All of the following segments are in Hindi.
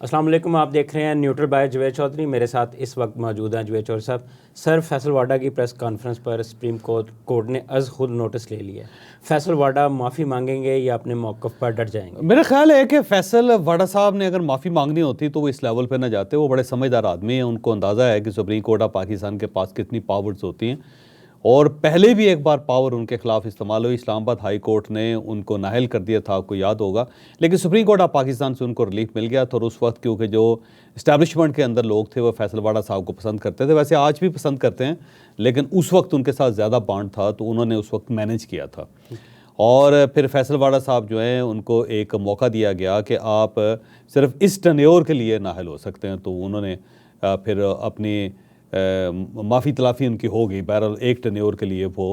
अस्सलाम वालेकुम, आप देख रहे हैं न्यूट्रल बाय जवेद चौधरी। मेरे साथ इस वक्त मौजूद हैं जवेद चौधरी साहब। सर, फैसल वाडा की प्रेस कॉन्फ्रेंस पर सुप्रीम कोर्ट ने अज़ खुद नोटिस ले लिया। फैसल वाडा माफ़ी मांगेंगे या अपने मौक़िफ़ पर डट जाएंगे? मेरा ख्याल है कि फैसल वाडा साहब ने अगर माफ़ी मांगनी होती तो वो इस लेवल पे ना जाते। वो बड़े समझदार आदमी हैं, उनको अंदाज़ा है कि सुप्रीम कोर्ट ऑफ पाकिस्तान के पास कितनी पावर्स होती हैं और पहले भी एक बार पावर उनके खिलाफ इस्तेमाल हुई। इस्लामाबाद हाई कोर्ट ने उनको नाअहल कर दिया था, आपको याद होगा, लेकिन सुप्रीम कोर्ट ऑफ पाकिस्तान से उनको रिलीफ मिल गया था। और उस वक्त क्योंकि जो इस्टेब्लिशमेंट के अंदर लोग थे वो फैसल वाडा साहब को पसंद करते थे, वैसे आज भी पसंद करते हैं, लेकिन उस वक्त उनके साथ ज़्यादा बॉन्ड था तो उन्होंने उस वक्त मैनेज किया था। और फिर फैसल वाडा साहब जो हैं उनको एक मौका दिया गया कि आप सिर्फ इस टर्न्योर के लिए नाअहल हो सकते हैं, तो उन्होंने फिर अपनी माफ़ी तलाफ़ी उनकी हो गई। बहरहाल एक टर्न्योर के लिए वो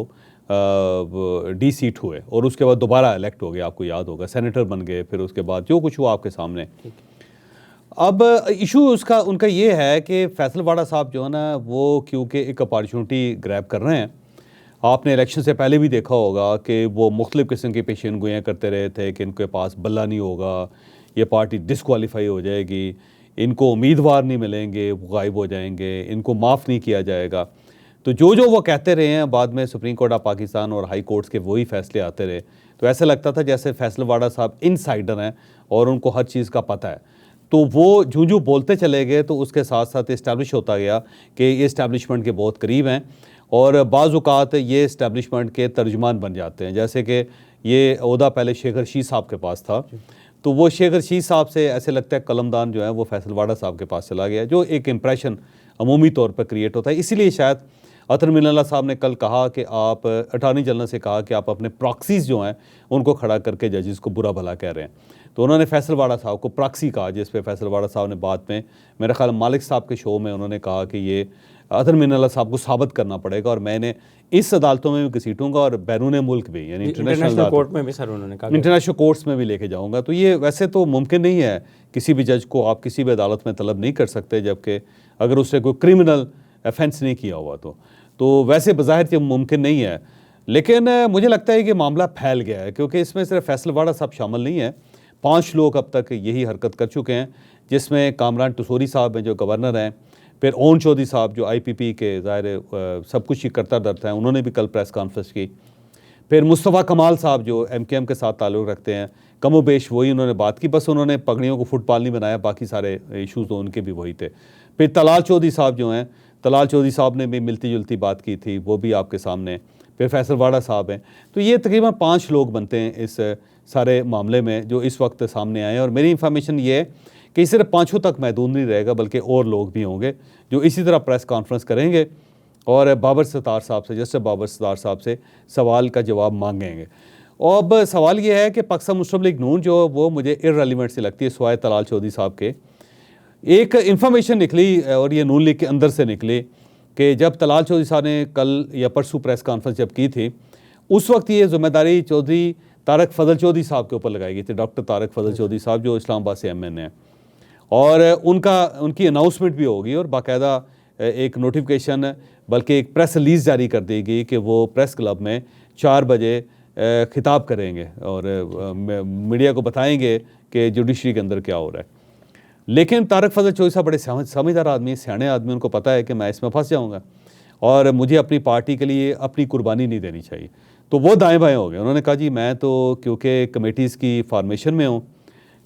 डी सीट हुए और उसके बाद दोबारा इलेक्ट हो गए, आपको याद होगा, सेनेटर बन गए। फिर उसके बाद जो कुछ हुआ आपके सामने। अब इशू उसका उनका ये है कि फैसल वाडा साहब जो है ना वो क्योंकि एक अपॉर्चुनिटी ग्रैब कर रहे हैं। आपने इलेक्शन से पहले भी देखा होगा कि वो मुख्तलिफ़ किस्म की पेशन गोइयाँ करते रहे थे कि इनके पास बल्ला नहीं होगा, ये पार्टी डिस्क्वालीफाई हो जाएगी, इनको उम्मीदवार नहीं मिलेंगे, वो गायब हो जाएंगे, इनको माफ़ नहीं किया जाएगा। तो जो वो कहते रहे हैं, बाद में सुप्रीम कोर्ट ऑफ पाकिस्तान और हाई कोर्ट्स के वही फैसले आते रहे। तो ऐसा लगता था जैसे फैसल वाडा साहब इनसाइडर हैं और उनको हर चीज़ का पता है। तो वो जो बोलते चले गए तो उसके साथ साथ इस्टेब्लिश होता गया कि ये इस्टेब्लिशमेंट के बहुत करीब हैं और बाज़ औक़ात ये इस्टेब्लिशमेंट के तर्जुमान बन जाते हैं। जैसे कि ये ओहदा पहले शेख रशीद साहब के पास था, तो वो शेख रशीद साहब से ऐसे लगता है कलमदान जो है वो फैसल वाडा साहब के पास चला गया, जो एक इम्प्रेशन अमूमी तौर पर क्रिएट होता है। इसीलिए शायद अतर मिनल्ला साहब ने कल कहा कि आप अटॉर्नी जनरल से कहा कि आप अपने प्रॉक्सीज़ जो हैं उनको खड़ा करके जजेस को बुरा भला कह रहे हैं। तो उन्होंने फैसल वाडा साहब को प्रॉक्सी कहा, जिस पे फैसल वाडा साहब ने बाद में मेरा ख्याल मालिक साहब के शो में उन्होंने कहा कि ये अतर मिनल्ला साहब को साबित करना पड़ेगा और मैंने इस अदालतों में भी घसीटूंगा और बैरून मुल्क भी, यानी इंटरनेशनल कोर्ट में भी, सर उन्होंने कहा इंटरनेशनल कोर्ट्स में भी लेके जाऊंगा। तो ये वैसे तो मुमकिन नहीं है, किसी भी जज को आप किसी भी अदालत में तलब नहीं कर सकते, जबकि अगर उसने कोई क्रिमिनल ऑफेंस नहीं किया हुआ तो वैसे बज़ाहिर ये मुमकिन नहीं है। लेकिन मुझे लगता है कि मामला फैल गया है, क्योंकि इसमें सिर्फ फैसल वाडा साहब शामिल नहीं है। 5 लोग अब तक यही हरकत कर चुके हैं, जिसमें कामरान टसूरी साहब हैं जो गवर्नर हैं, फिर ओन चौधरी साहब जो IPP के ज़ाहिर सब कुछ ही करता डरता है, उन्होंने भी कल प्रेस कॉन्फ्रेंस की। फिर मुस्तफ़ा कमाल साहब जो MKM के साथ ताल्लुक़ रखते हैं, कमोबेश वही उन्होंने बात की, बस उन्होंने पगड़ियों को फुटबॉल नहीं बनाया, बाकी सारे इशूज़ तो उनके भी वही थे। फिर तलाल चौधरी साहब जो हैं, तलाल चौधरी साहब ने भी मिलती जुलती बात की थी, वो भी आपके सामने। फिर फैसल वाडा साहब हैं। तो ये तकरीबन 5 लोग बनते हैं इस सारे मामले में जो इस वक्त सामने आए हैं। और मेरी इंफॉर्मेशन ये है कि सिर्फ 5 तक महदूद नहीं रहेगा, बल्कि और लोग भी होंगे जो इसी तरह प्रेस कॉन्फ्रेंस करेंगे और बाबर सत्तार साहब से, जस्टिस बाबर सत्तार साहब से सवाल का जवाब मांगेंगे। और अब सवाल ये है कि पाकिस्तान मुस्लिम लीग नून जो वो मुझे इर्रेलेवेंट से लगती है, सिवाय तलाल चौधरी साहब के। एक इंफॉर्मेशन निकली और ये नून लीग के अंदर से निकली कि जब तलाल चौधरी साहब ने कल या परसों प्रेस कॉन्फ्रेंस जब की थी, उस वक्त ये जिम्मेदारी चौधरी तारक फजल चौधरी साहब के ऊपर लगाई गई थी, डॉक्टर तारक फजल चौधरी साहब जो इस्लामाबाद से MN हैं। और उनकी अनाउंसमेंट भी होगी और बाकायदा एक नोटिफिकेशन, बल्कि एक प्रेस रिलीज़ जारी कर दी गई कि वो प्रेस क्लब में 4 बजे खिताब करेंगे और मीडिया को बताएंगे कि जुडिशरी के अंदर क्या हो रहा है। लेकिन तारक फजल चौधरी साहब बड़े समझदार आदमी, सियाने आदमी, उनको पता है कि मैं इसमें फंस जाऊँगा और मुझे अपनी पार्टी के लिए अपनी कुर्बानी नहीं देनी चाहिए। तो वो दाएँ बाएँ हो गए। उन्होंने कहा जी मैं तो क्योंकि कमेटीज़ की फॉर्मेशन में हूँ,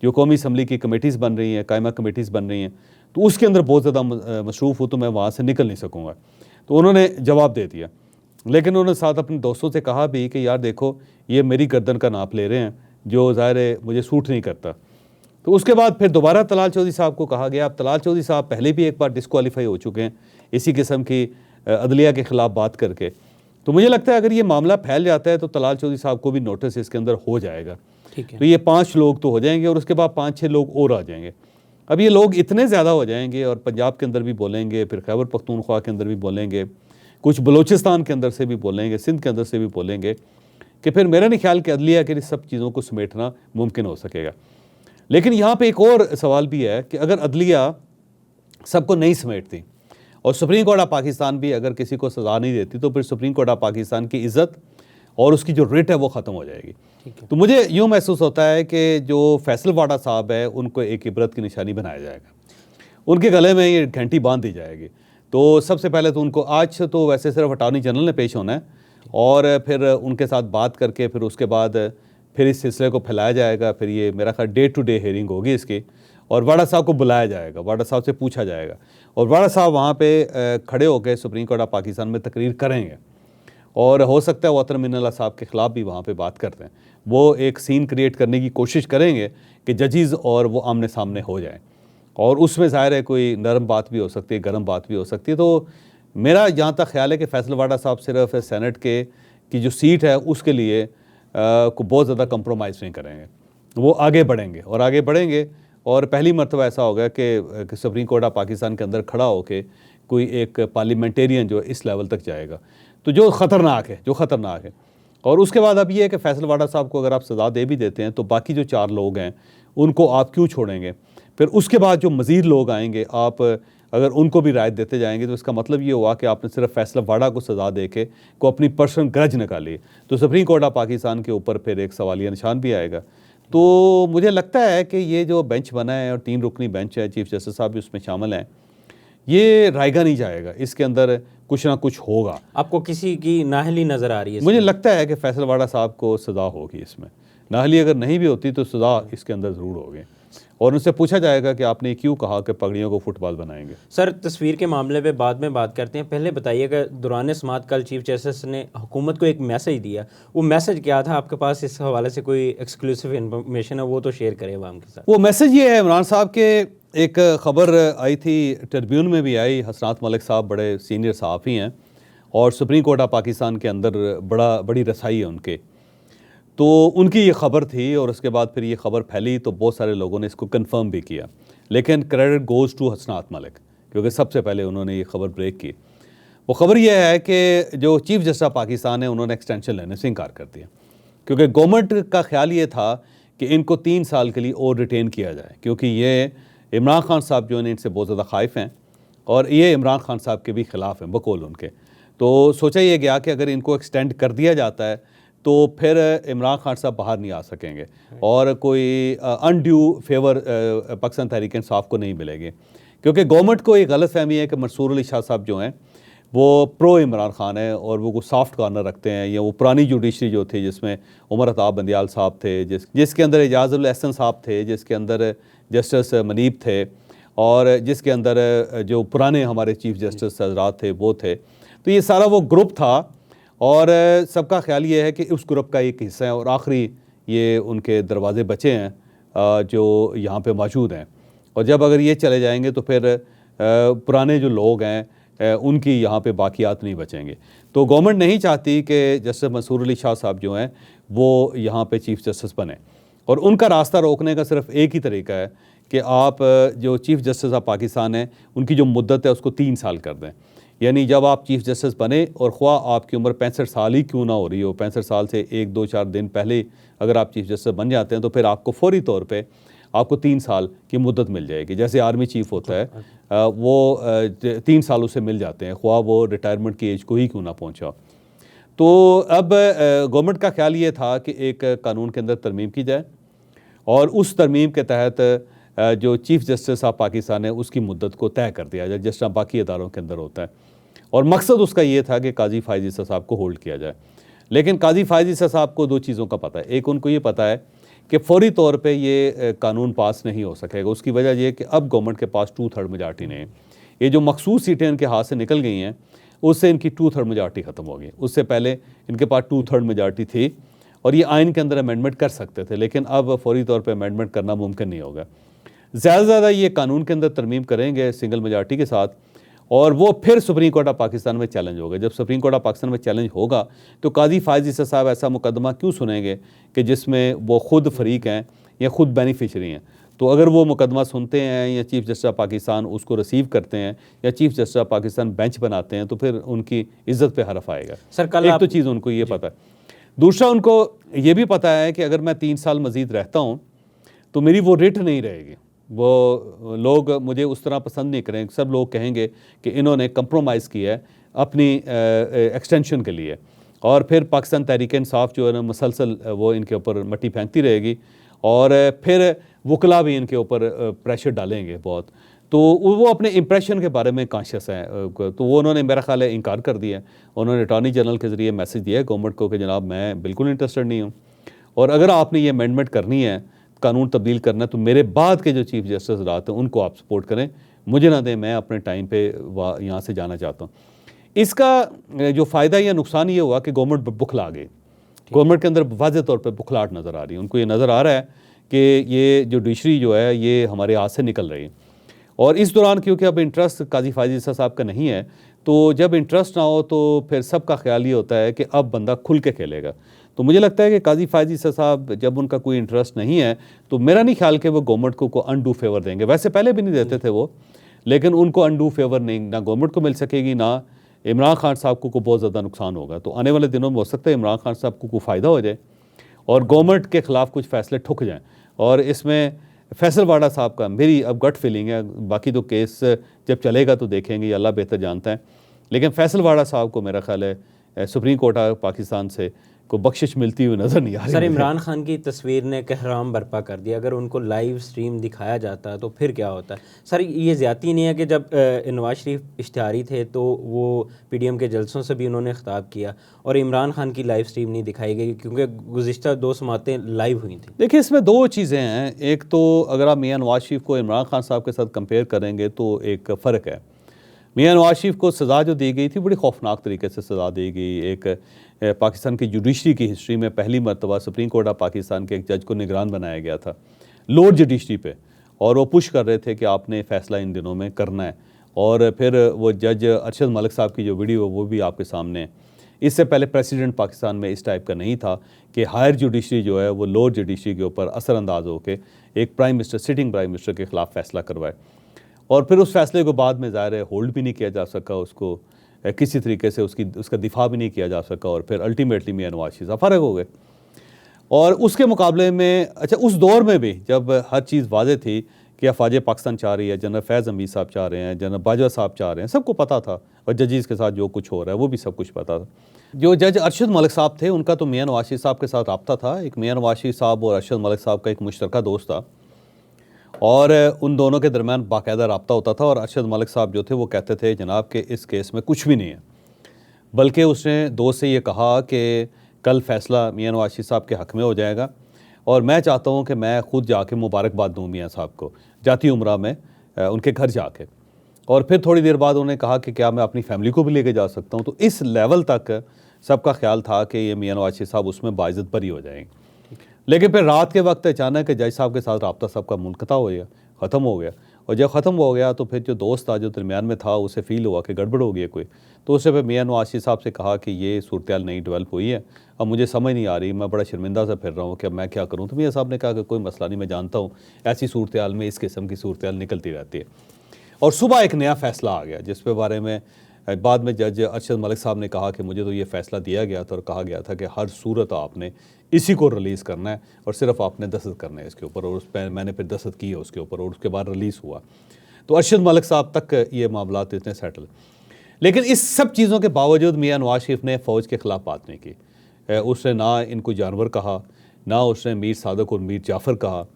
जो कौमी असम्बली की कमेटीज़ बन रही हैं, कायमा कमेटीज़ बन रही हैं, तो उसके अंदर बहुत ज़्यादा मसरूफ़ हूँ, तो मैं वहाँ से निकल नहीं सकूँगा। तो उन्होंने जवाब दे दिया। लेकिन उन्होंने साथ अपने दोस्तों से कहा भी कि यार देखो, ये मेरी गर्दन का नाप ले रहे हैं, जो ज़ाहिर है मुझे सूट नहीं करता। तो उसके बाद फिर दोबारा तलाल चौधरी साहब को कहा गया। अब तलाल चौधरी साहब पहले भी एक बार डिस्क्वालीफाई हो चुके हैं इसी किस्म की अदलिया के ख़िलाफ़ बात करके। तो मुझे लगता है अगर ये मामला फैल जाता है तो तलाल चौधरी साहब को भी नोटिस इसके अंदर हो जाएगा। तो ये 5 लोग तो हो जाएंगे और उसके बाद 5-6 लोग और आ जाएंगे। अब ये लोग इतने ज़्यादा हो जाएंगे और पंजाब के अंदर भी बोलेंगे, फिर खैबर पख्तूनख्वा के अंदर भी बोलेंगे, कुछ बलोचिस्तान के अंदर से भी बोलेंगे, सिंध के अंदर से भी बोलेंगे, कि फिर मेरा नहीं ख्याल कि अदलिया के सब चीज़ों को समेटना मुमकिन हो सकेगा। लेकिन यहाँ पे एक और सवाल भी है कि अगर अदलिया सबको नहीं समेटती और सुप्रीम कोर्ट ऑफ पाकिस्तान भी अगर किसी को सज़ा नहीं देती, तो फिर सुप्रीम कोर्ट ऑफ पाकिस्तान की इज़्ज़त और उसकी जो रिट है वो ख़त्म हो जाएगी। तो मुझे यूँ महसूस होता है कि जो फैसल वाडा साहब है उनको एक इबरत की निशानी बनाया जाएगा, उनके गले में ये घंटी बांध दी जाएगी। तो सबसे पहले तो उनको आज तो वैसे सिर्फ अटॉर्नी जनरल ने पेश होना है और फिर उनके साथ बात करके फिर उसके बाद फिर इस सिलसिले को फैलाया जाएगा। फिर ये मेरा ख्याल डे टू डे हियरिंग होगी इसकी और वाडा साहब को बुलाया जाएगा, वाडा साहब से पूछा जाएगा और वाडा साहब वहाँ पे खड़े होकर सुप्रीम कोर्ट ऑफ पाकिस्तान में तकरीर करेंगे और हो सकता है वातर मिनल्ला साहब के ख़िलाफ़ भी वहाँ पे बात करते हैं। वो एक सीन क्रिएट करने की कोशिश करेंगे कि जजेस और वो आमने सामने हो जाएं और उसमें ज़ाहिर है कोई नरम बात भी हो सकती है, गर्म बात भी हो सकती है। तो मेरा जहाँ तक ख्याल है कि फैसल वाडा साहब सिर्फ सेनेट के की जो सीट है उसके लिए को बहुत ज़्यादा कंप्रोमाइज़ नहीं करेंगे, वो आगे बढ़ेंगे और आगे बढ़ेंगे और पहली मरतबा ऐसा होगा कि सुप्रीम कोर्ट ऑफ पाकिस्तान के अंदर खड़ा होकर कोई एक पार्लियामेंटेरियन जो इस लेवल तक जाएगा, तो जो ख़तरनाक है। और उसके बाद अब ये है कि फैसल वाडा साहब को अगर आप सज़ा दे भी देते हैं तो बाकी जो 4 लोग हैं उनको आप क्यों छोड़ेंगे? फिर उसके बाद जो मज़ीद लोग आएंगे आप अगर उनको भी रायत देते जाएंगे तो इसका मतलब ये हुआ कि आपने सिर्फ फैसल वाडा को सज़ा दे के को अपनी पर्सनल ग्रज निकाली, तो सुप्रीम कोर्ट ऑफ पाकिस्तान के ऊपर फिर एक सवालिया निशान भी आएगा। तो मुझे लगता है कि ये जो बेंच बना है और 3 रुकनी बेंच है, चीफ जस्टिस साहब भी उसमें शामिल हैं, ये रायगा नहीं जाएगा, इसके अंदर कुछ ना कुछ होगा। आपको किसी की नाहली नज़र आ रही है? मुझे लगता है कि फैसल वाडा साहब को सज़ा होगी इसमें, नाहली अगर नहीं भी होती तो सज़ा इसके अंदर ज़रूर होगी और उनसे पूछा जाएगा कि आपने क्यों कहा कि पगड़ियों को फुटबॉल बनाएंगे। सर, तस्वीर के मामले पे बाद में बात करते हैं, पहले बताइएगा दौरान समात कल चीफ जस्टिस ने हुकूमत को एक मैसेज दिया, वो मैसेज क्या था? आपके पास इस हवाले से कोई एक्सक्लूसिव इन्फॉर्मेशन है वो तो शेयर करें अवाम के साथ। वो मैसेज ये है, इमरान साहब के एक ख़बर आई थी, ट्रिब्यून में भी आई, हसनात मलिक साहब बड़े सीनियर सहाफ़ी हैं और सुप्रीम कोर्ट ऑफ पाकिस्तान के अंदर बड़ी रसाई है उनके, तो उनकी ये ख़बर थी और उसके बाद फिर ये ख़बर फैली तो बहुत सारे लोगों ने इसको कंफर्म भी किया, लेकिन क्रेडिट गोज़ टू हसनात मलिक क्योंकि सबसे पहले उन्होंने ये ख़बर ब्रेक की। वो ख़बर ये है कि जो चीफ जस्टिस पाकिस्तान है उन्होंने एक्सटेंशन लेने से इनकार कर दिया क्योंकि गवर्नमेंट का ख्याल ये था कि इनको 3 साल के लिए और रिटेन किया जाए क्योंकि ये इमरान खान साहब जो हैं इनसे बहुत ज़्यादा खाइफ हैं और ये इमरान खान साहब के भी ख़िलाफ़ हैं बकौल उनके। तो सोचा ये गया कि अगर इनको एक्सटेंड कर दिया जाता है तो फिर इमरान खान साहब बाहर नहीं आ सकेंगे और कोई अनड्यू फेवर पाकिस्तान तहरीक इंसाफ को नहीं मिलेगी क्योंकि गवर्नमेंट को एक गलत फहमी है कि मंसूर अली शाह साहब जो हैं वो प्रो इमरान खान है और वो सॉफ्ट कॉर्नर रखते हैं, या वो पुरानी जुडिशरी जो थी जिसमें उमर अताब बंदियाल साहब थे, जिसके अंदर एजाज़ुल एहसन साहब थे, जिसके अंदर जस्टिस मनीब थे और जिसके अंदर जो पुराने हमारे चीफ जस्टिस हजरात थे वो थे, तो ये सारा वो ग्रुप था और सबका ख्याल ये है कि उस ग्रुप का एक हिस्सा है और आखिरी ये उनके दरवाजे बचे हैं जो यहाँ पे मौजूद हैं और जब अगर ये चले जाएंगे तो फिर पुराने जो लोग हैं उनकी यहाँ पे बाकियात नहीं बचेंगे। तो गवर्नमेंट नहीं चाहती कि जस्टिस मंसूर अली शाह साहब जो हैं वो यहाँ पे चीफ जस्टिस बने और उनका रास्ता रोकने का सिर्फ एक ही तरीका है कि आप जो चीफ जस्टिस ऑफ पाकिस्तान है उनकी जो मुद्दत है उसको 3 साल कर दें, यानी जब आप चीफ जस्टिस बने और ख्वाह आपकी उम्र 65 साल ही क्यों ना हो रही हो, 65 साल से 1-2-4 दिन पहले अगर आप चीफ जस्टिस बन जाते हैं तो फिर आपको फौरी तौर पे आपको 3 साल की मुद्दत मिल जाएगी। जैसे आर्मी चीफ होता है वो 3 साल उसे मिल जाते हैं ख्वाह वो रिटायरमेंट की एज को ही क्यों ना पहुँचा। तो अब गवर्नमेंट का ख्याल ये था कि एक कानून के अंदर तरमीम की जाए और उस तरमीम के तहत जो चीफ जस्टिस ऑफ पाकिस्तान है उसकी मुद्दत को तय कर दिया जाए जिस तरह बाकी अदारों के अंदर होता है और मकसद उसका ये था कि काजी फ़ाइज़ ईसा साहब को होल्ड किया जाए। लेकिन काजी फ़ाइज़ ईसा साहब को 2 चीज़ों का पता है, एक उनको ये पता है कि फौरी तौर पे ये कानून पास नहीं हो सकेगा, उसकी वजह ये कि अब गवर्नमेंट के पास 2/3 मेजॉरिटी नहीं है, ये जो मखसूस सीटें इनके हाथ से निकल गई हैं उससे इनकी 2/3 मेजॉरिटी ख़त्म हो गई। उससे पहले इनके पास 2/3 मेजॉरिटी थी और ये आइन के अंदर अमेंडमेंट कर सकते थे, लेकिन अब फौरी तौर पर अमेंडमेंट करना मुमकिन नहीं होगा। ज़्यादा से ज़्यादा ये कानून के अंदर तरमीम करेंगे सिंगल मेजॉरिटी के साथ और वो फिर सुप्रीम कोर्ट ऑफ पाकिस्तान में चैलेंज होगा। जब सुप्रीम कोर्ट ऑफ पाकिस्तान में चैलेंज होगा तो काजी फ़ाइज़ ईसा साहब ऐसा मुकदमा क्यों सुनेंगे कि जिसमें वो खुद फरीक हैं या खुद बेनिफिशरी हैं। तो अगर वो मुकदमा सुनते हैं या चीफ जस्टिस ऑफ पाकिस्तान उसको रिसीव करते हैं या chief justice of Pakistan bench बनाते हैं तो फिर उनकी इज्जत पे हरफ आएगा। सर, कल एक तो चीज़ उनको ये पता है, दूसरा उनको ये भी पता है कि अगर मैं 3 साल मज़ीद रहता हूँ तो मेरी वो रिट नहीं रहेगी, वो लोग मुझे उस तरह पसंद नहीं करेंगे, सब लोग कहेंगे कि इन्होंने कंप्रोमाइज़ किया है अपनी एक्सटेंशन के लिए और फिर पाकिस्तान तहरीक इंसाफ जो है ना मसलसल वो इनके ऊपर मट्टी फेंकती रहेगी, और फिर वकला भी इनके ऊपर प्रेशर डालेंगे बहुत। तो वो अपने इम्प्रेशन के बारे में कॉन्शियस हैं, तो वो उन्होंने मेरा ख्याल है इनकार कर दिया है। उन्होंने अटॉर्नी जनरल के ज़रिए मैसेज दिया है गवर्नमेंट को कि जनाब मैं बिल्कुल इंटरेस्टेड नहीं हूँ, और अगर आपने ये अमेंडमेंट करनी है, कानून तब्दील करना है, तो मेरे बाद के जो चीफ जस्टिस रात हैं उनको आप सपोर्ट करें, मुझे ना दें, मैं अपने टाइम पे यहाँ से जाना चाहता हूँ। इसका जो फ़ायदा या नुकसान ये हुआ कि गवर्नमेंट बुखला गई। गवर्नमेंट के अंदर वाज़ेह तौर पर बुखलाहट नज़र आ रही है। उनको ये नज़र आ रहा है कि ये जुडिशरी जो है ये हमारे हाथ से निकल रही है। और इस दौरान क्योंकि अब इंटरेस्ट काजी फायज़ ईसा साहब का नहीं है, तो जब इंटरेस्ट ना हो तो फिर सबका ख्याल ये होता है कि अब बंदा खुल के खेलेगा। तो मुझे लगता है कि काजी फायज़ ईसा साहब जब उनका कोई इंटरेस्ट नहीं है, तो मेरा नहीं ख्याल कि वो गवर्नमेंट को अनडू फेवर देंगे। वैसे पहले भी नहीं देते थे वो, लेकिन उनको अनडू फेवर नहीं, ना गवर्नमेंट को मिल सकेगी, ना इमरान खान साहब को बहुत ज़्यादा नुकसान होगा। तो आने वाले दिनों में हो सकता है इमरान खान साहब को फ़ायदा हो जाए और गवर्नमेंट के ख़िलाफ़ कुछ फ़ैसले ठुक जाएँ। और इसमें फैसल वाडा साहब का मेरी अब गट फीलिंग है, बाकी तो केस जब चलेगा तो देखेंगे, अल्लाह बेहतर जानता है, लेकिन फैसल वाडा साहब को मेरा ख्याल है सुप्रीम कोर्ट पाकिस्तान से को बख्शिश मिलती हुई नज़र नहीं आ रही। सर इमरान खान की तस्वीर ने कहराम बर्पा कर दिया। अगर उनको लाइव स्ट्रीम दिखाया जाता है तो फिर क्या होता है? सर ये ज़्यादती नहीं है कि जब नवाज शरीफ इश्तिहारी थे तो वो पीडीएम के जलसों से भी उन्होंने ख़िताब किया और इमरान खान की लाइव स्ट्रीम नहीं दिखाई गई क्योंकि गुज़िश्ता 2 समातें लाइव हुई थी। देखिए इसमें दो चीज़ें हैं। एक तो अगर आप मियाँ नवाज शरीफ को इमरान खान साहब के साथ कंपेयर करेंगे तो एक फ़र्क है। मियाँ नवाज शरीफ को सज़ा जो दी गई थी बड़ी खौफनाक तरीके से सज़ा दी गई। एक पाकिस्तान की जुडिशरी की हिस्ट्री में पहली मरतबा सुप्रीम कोर्ट ऑफ पाकिस्तान के एक जज को निगरान बनाया गया था लोअर जुडिशरी पे, और वो पुश कर रहे थे कि आपने फ़ैसला इन दिनों में करना है। और फिर वो जज अरशद मलिक साहब की जो वीडियो वो भी आपके सामने है। इससे पहले प्रेसिडेंट पाकिस्तान में इस टाइप का नहीं था कि हायर जुडिशरी जो है वो लोअर जुडिशरी के ऊपर असरअंदाज होकर एक prime minister, sitting prime minister के ख़िलाफ़ फ़ैसला करवाए। और फिर उस फैसले को बाद में ज़ाहिर है होल्ड भी नहीं किया जा सका, उसको किसी तरीके से उसका दिफा भी नहीं किया जा सका, और फिर अल्टीमेटली मियाँ नवाज शरीफ साहब फ़र्क हो गए। और उसके मुकाबले में अच्छा उस दौर में भी जब हर चीज़ वाज़ेह थी कि अफवाज पाकिस्तान चाह रही है, जनरल फैज़ हमीद साहब चाह रहे हैं, जनरल बाजवा साहब चाह रहे हैं, सबको पता था, और जजीज़ के साथ जो कुछ हो रहा है वो भी सब कुछ पता था। जो जज अरशद मलिक साहब थे उनका तो मियाँ नवाज शरीफ साहब के साथ रब्ता था। एक मियाँ नवाज शरीफ साहब और अरशद मलिक साहब का एक मुश्तरका दोस्त था, और उन दोनों के दरमियान बाकायदा रब्ता होता था। और अरशद मलिक साहब जो थे वो कहते थे जनाब कि इस केस में कुछ भी नहीं है, बल्कि उसने दोस्त से ये कहा कि कल फ़ैसला मियाँ नवाज शरीफ साहब के हक़ में हो जाएगा, और मैं चाहता हूँ कि मैं ख़ुद जाके मुबारकबाद दूँ मियाँ साहब को जाती उम्रा में उनके घर जाके। और फिर थोड़ी देर बाद उन्होंने कहा कि क्या मैं अपनी फैमिली को भी लेके जा सकता हूँ। तो इस लेवल तक सबका ख्याल था कि ये मियाँ नवाज शरीफ साहब उसमें बाइज़्ज़त बरी हो जाएंगे। लेकिन फिर रात के वक्त अचानक जज साहब के साथ रब्ता सबका मुनक़ता हो गया, ख़त्म हो गया। और जब ख़त्म हो गया तो फिर जो दोस्त था जो दरमियान में था उसे फ़ील हुआ कि गड़बड़ हो गई कोई, तो उसने फिर मियाँ नवाज शरीफ साहब से कहा कि ये सूरत नहीं डेवलप हुई है, अब मुझे समझ नहीं आ रही, मैं बड़ा शर्मिंदा सा फिर रहा हूँ कि अब मैं क्या करूँ। तो मियाँ साहब ने कहा कि कोई मसला नहीं, मैं जानता हूँ ऐसी सूरत में इस किस्म की सूरत निकलती रहती है। और सुबह एक नया फ़ैसला आ गया जिस पे बारे में बाद में जज अरशद मलिक साहब ने कहा कि मुझे तो ये फ़ैसला दिया गया था और कहा गया था कि हर सूरत आपने इसी को रिलीज़ करना है और सिर्फ आपने दस्तखत करना है इसके ऊपर, और उस पर मैंने फिर दस्तखत की है उसके ऊपर, और उसके बाद रिलीज़ हुआ। तो अरशद मलिक साहब तक ये मामलात इतने सेटल। लेकिन इस सब चीज़ों के बावजूद मियाँ नवाज शरीफ ने फ़ौज के ख़िलाफ़ बात नहीं की। उसने ना इनको जानवर कहा, ना उसने मीर सादक और मीर जाफ़र कहा,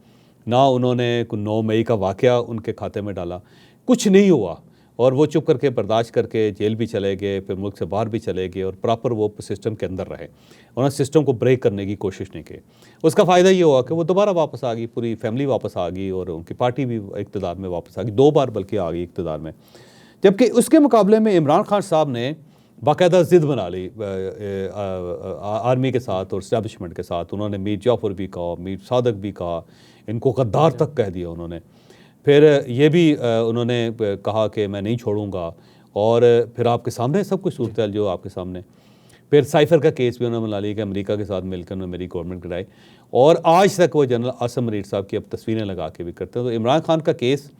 ना उन्होंने 9 मई का वाक़या उनके खाते में डाला, कुछ नहीं हुआ। और वो चुप करके बर्दाश्त करके जेल भी चले गए, फिर मुल्क से बाहर भी चले गए, और प्रॉपर वो सिस्टम के अंदर रहे। उन्होंने सिस्टम को ब्रेक करने की कोशिश नहीं की। उसका फ़ायदा ये हुआ कि वो दोबारा वापस आ गई, पूरी फैमिली वापस आ गई, और उनकी पार्टी भी इक़्तिदार में वापस आ गई, 2 बार बल्कि आ गई इक़्तिदार में। जबकि उसके मुकाबले में इमरान खान साहब ने बाकायदा ज़िद बना ली आर्मी के साथ और इस्टेब्लिशमेंट के साथ। उन्होंने मीर जाफ़र भी कहा, मीर सादक भी कहा, इनको गद्दार तक कह दिया उन्होंने। फिर ये भी उन्होंने कहा कि मैं नहीं छोड़ूंगा, और फिर आपके सामने सब कुछ सूरत जो आपके सामने। फिर साइफ़र का केस भी उन्होंने बना लिया कि अमेरिका के साथ मिलकर उन्होंने मेरी गवर्नमेंट गिराई, और आज तक वो जनरल आसिम मनीर साहब की अब तस्वीरें लगा के भी करते हैं। तो इमरान खान का केस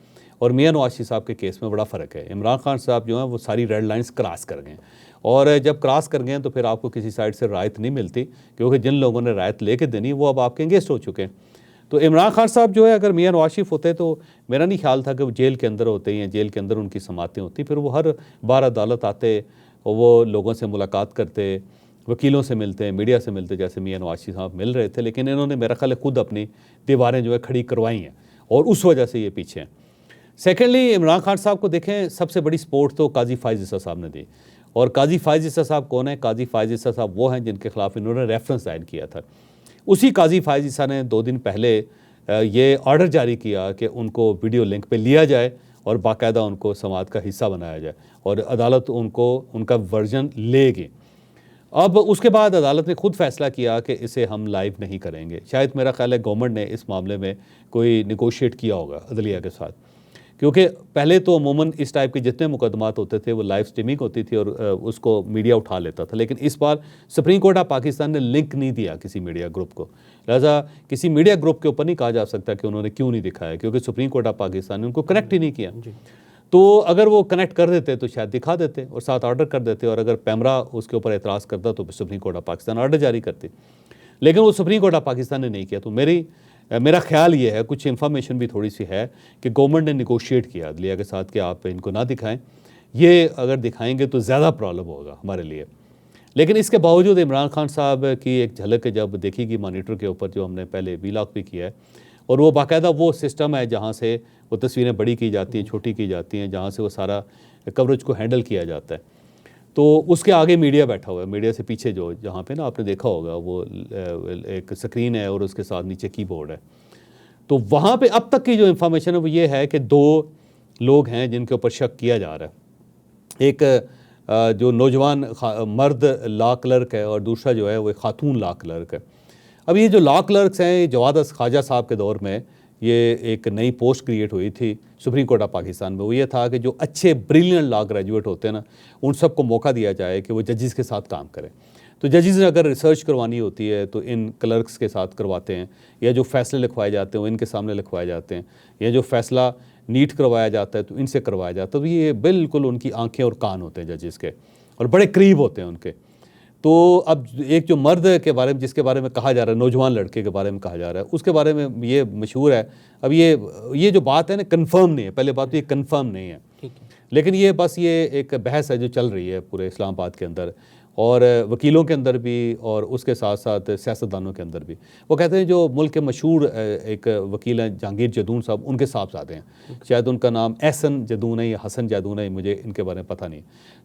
और मियाँ नवाज शरीफ साहब के केस में बड़ा फ़र्क है। इमरान खान साहब जो हैं वो सारी रेड लाइन्स क्रॉस कर गए, और जब क्रॉस कर गए तो फिर आपको किसी साइड से रायत नहीं मिलती, क्योंकि जिन लोगों ने रायत लेके देनी वो अब आपके अंगेस्ट हो चुके हैं। तो इमरान खान साहब जो है अगर मियाँ नवाज शरीफ होते तो मेरा नहीं ख्याल था कि वो जेल के अंदर होते हैं, जेल के अंदर उनकी समातें होती, फिर वो हर बार अदालत आते और वो लोगों से मुलाकात करते, वकीलों से मिलते हैं, मीडिया से मिलते हैं, जैसे मियां नवाज शरीफ साहब मिल रहे थे, लेकिन इन्होंने मेरा ख्याल है खुद अपनी दीवारें जो है खड़ी करवाई हैं और उस वजह से ये पीछे हैं। सेकेंडली, इमरान खान साहब को देखें, सबसे बड़ी सपोर्ट तो काजी फायज़ ईसा साहब ने दी। और काजी फायज़ ईसा साहब कौन है? काजी फायज़ ईसा साहब वो हैं जिनके खिलाफ इन्होंने रेफरेंस दायर किया था। उसी काजी फायज़ ईसा ने 2 दिन पहले ये ऑर्डर जारी किया कि उनको वीडियो लिंक पे लिया जाए और बाकायदा उनको समात का हिस्सा बनाया जाए और अदालत उनको उनका वर्जन लेगी। अब उसके बाद अदालत ने खुद फैसला किया कि इसे हम लाइव नहीं करेंगे। शायद मेरा ख्याल है गवर्नमेंट ने इस मामले में कोई निगोशिएट किया होगा अदलिया के साथ, क्योंकि पहले तो अमूमन इस टाइप के जितने मुकदमात होते थे वो लाइव स्ट्रीमिंग होती थी और उसको मीडिया उठा लेता था, लेकिन इस बार सुप्रीम कोर्ट ऑफ पाकिस्तान ने लिंक नहीं दिया किसी मीडिया ग्रुप को। लिहाजा किसी मीडिया ग्रुप के ऊपर नहीं कहा जा सकता कि उन्होंने क्यों नहीं दिखाया, क्योंकि सुप्रीम कोर्ट ऑफ पाकिस्तान ने उनको कनेक्ट ही नहीं किया। तो अगर वो कनेक्ट कर देते तो शायद दिखा देते और साथ ऑर्डर कर देते, और अगर पैमरा उसके ऊपर एतराज़ करता तो supreme court of Pakistan order जारी करती, लेकिन वो सुप्रीम कोर्ट ऑफ पाकिस्तान ने नहीं किया। तो मेरा ख्याल ये है, कुछ इन्फॉर्मेशन भी थोड़ी सी है कि गवर्नमेंट ने निगोशिएट किया अदलिया के साथ कि आप इनको ना दिखाएं, ये अगर दिखाएंगे तो ज़्यादा प्रॉब्लम होगा हमारे लिए। लेकिन इसके बावजूद इमरान खान साहब की एक झलक जब देखी मॉनिटर के ऊपर, जो हमने पहले वीलॉग भी किया है, और वो बाकायदा वो सिस्टम है जहाँ से वो तस्वीरें बड़ी की जाती हैं, छोटी की जाती हैं, जहाँ से वो सारा कवरेज को हैंडल किया जाता है। तो उसके आगे मीडिया बैठा हुआ है, मीडिया से पीछे जो जहाँ पे ना आपने देखा होगा वो एक स्क्रीन है और उसके साथ नीचे कीबोर्ड है। तो वहाँ पे अब तक की जो इन्फॉर्मेशन है वो ये है कि 2 लोग हैं जिनके ऊपर शक किया जा रहा है। एक जो नौजवान मर्द लॉ क्लर्क है और दूसरा जो है वो खातून लॉ क्लर्क है। अब ये जो लॉ क्लर्क्स हैं, जवाद ख्वाजा साहब के दौर में ये एक नई पोस्ट क्रिएट हुई थी सुप्रीम कोर्ट ऑफ पाकिस्तान में। वो ये था कि जो अच्छे ब्रिलियंट लॉ ग्रेजुएट होते हैं ना, उन सबको मौका दिया जाए कि वो जजेस के साथ काम करें। तो जजेस ने अगर रिसर्च करवानी होती है तो इन क्लर्क्स के साथ करवाते हैं, या जो फैसले लिखवाए जाते हैं वो इनके सामने लिखवाए जाते हैं, या जो फैसला नीट करवाया जाता है तो इनसे करवाया जाता है। तो ये बिल्कुल उनकी आंखें और कान होते हैं जजेस के, और बड़े करीब होते हैं उनके। तो अब एक जो मर्द के बारे में, जिसके बारे में कहा जा रहा है, नौजवान लड़के के बारे में कहा जा रहा है, उसके बारे में ये मशहूर है। अब ये जो बात है ना, कंफर्म नहीं है, पहले बात तो ये कंफर्म नहीं है, लेकिन ये बस ये एक बहस है जो चल रही है पूरे इस्लामाबाद के अंदर, और वकीलों के अंदर भी, और उसके साथ साथ सियासतदानों के अंदर भी। वो कहते हैं जो मुल्क के मशहूर एक वकील हैं जहांगीर जदून साहब, उनके साहबजादे हैं, शायद उनका नाम एहसन जदून है या हसन जदून है, मुझे इनके बारे में पता नहीं।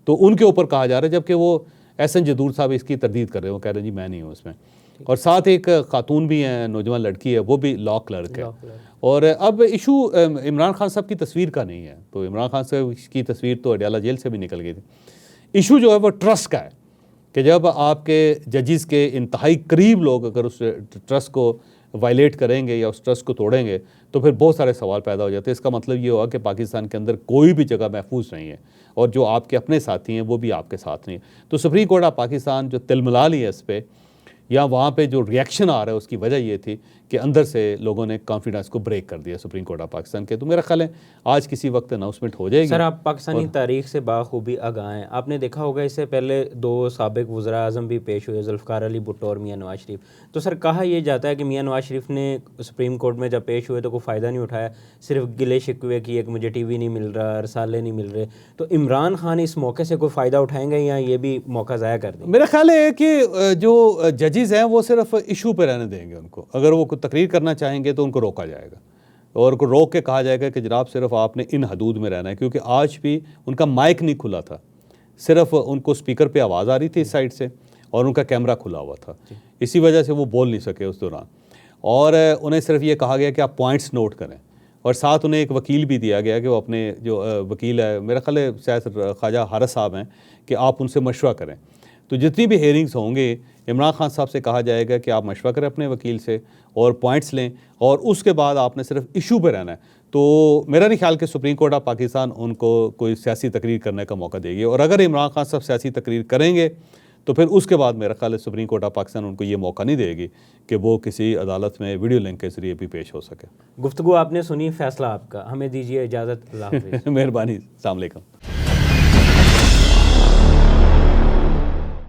तो उनके ऊपर कहा जा रहा है, जबकि वो एहसन जदूर साहब इसकी तरदीद कर रहे हैं, वो कह रहे हैं जी मैं नहीं हूँ उसमें। और साथ एक खातून भी हैं, नौजवान लड़की है, वो भी लॉ क्लर्क है। और अब इशू इमरान खान साहब की तस्वीर का नहीं है, तो इमरान खान साहब की तस्वीर तो अडयाला जेल से भी निकल गई थी। इशू जो है वो ट्रस्ट का है कि जब आपके जजेस के इंतहाई करीब लोग अगर उस ट्रस्ट को वायलेट करेंगे या उस ट्रस्ट को तोड़ेंगे तो फिर बहुत सारे सवाल पैदा हो जाते हैं। इसका मतलब ये हुआ कि पाकिस्तान के अंदर कोई भी जगह महफूज नहीं है, और जो आपके अपने साथी हैं वो भी आपके साथ नहीं है। तो सुप्रीम कोर्ट ऑफ पाकिस्तान जो तिलमिला ली है इस पर, या वहाँ पे जो रिएक्शन आ रहा है, उसकी वजह ये थी कि अंदर से लोगों ने कॉन्फिडेंस को ब्रेक कर दिया सुप्रीम कोर्ट ऑफ पाकिस्तान के। तो मेरा ख्याल है आज किसी वक्त अनाउंसमेंट हो जाएगी। सर, आप पाकिस्तानी तारीख से बाखूबी आगाह हैं। आपने देखा होगा इससे पहले 2 साबिक वज़रा आज़म भी पेश हुए, जुल्फ़िकार अली भुट्टो और मियां नवाज शरीफ। तो सर, कहा यह जाता है कि मियां नवाज शरीफ ने सुप्रीम कोर्ट में जब पेश हुए तो कोई फ़ायदा नहीं उठाया, सिर्फ गिले शिकवे किए कि मुझे TV नहीं मिल रहा, रसाले नहीं मिल रहे। तो इमरान खान इस मौके से कोई फ़ायदा उठाएंगे या ये भी मौका ज़ाया कर देंगे? मेरा ख्याल है कि जो जजेस हैं वो सिर्फ इशू पे रहने देंगे उनको। अगर वो कोई तकरीर करना चाहेंगे तो उनको रोका जाएगा, और उनको रोक के कहा जाएगा कि जनाब सिर्फ आपने इन हदूद में रहना है, क्योंकि आज भी उनका माइक नहीं खुला था, सिर्फ उनको स्पीकर पे आवाज़ आ रही थी इस साइड से, और उनका कैमरा खुला हुआ था, इसी वजह से वो बोल नहीं सके उस दौरान। और उन्हें सिर्फ ये कहा गया कि आप पॉइंट्स नोट करें, और साथ उन्हें एक वकील भी दिया गया कि वो अपने जो वकील है, मेरा ख्याल है शायद ख्वाजा हारिस साहब हैं, कि आप उनसे मशवरा करें। तो जितनी भी हेयरिंग्स होंगे, इमरान खान साहब से कहा जाएगा कि आप मशवरा करें अपने वकील से और पॉइंट्स लें, और उसके बाद आपने सिर्फ इशू पे रहना है। तो मेरा नहीं ख्याल कि सुप्रीम कोर्ट ऑफ पाकिस्तान उनको कोई सियासी तकरीर करने का मौका देगी, और अगर इमरान खान साहब सियासी तकरीर करेंगे तो फिर उसके बाद मेरा ख्याल है सुप्रीम कोर्ट ऑफ पाकिस्तान उनको ये मौका नहीं देगी कि वो किसी अदालत में वीडियो लिंक के जरिए भी पेश हो सके। गुफ्तगू आपने सुनी, फैसला आपका। हमें दीजिए इजाज़त। अल्लाह हाफ़िज़। मेहरबानी। अस्सलाम वालेकुम।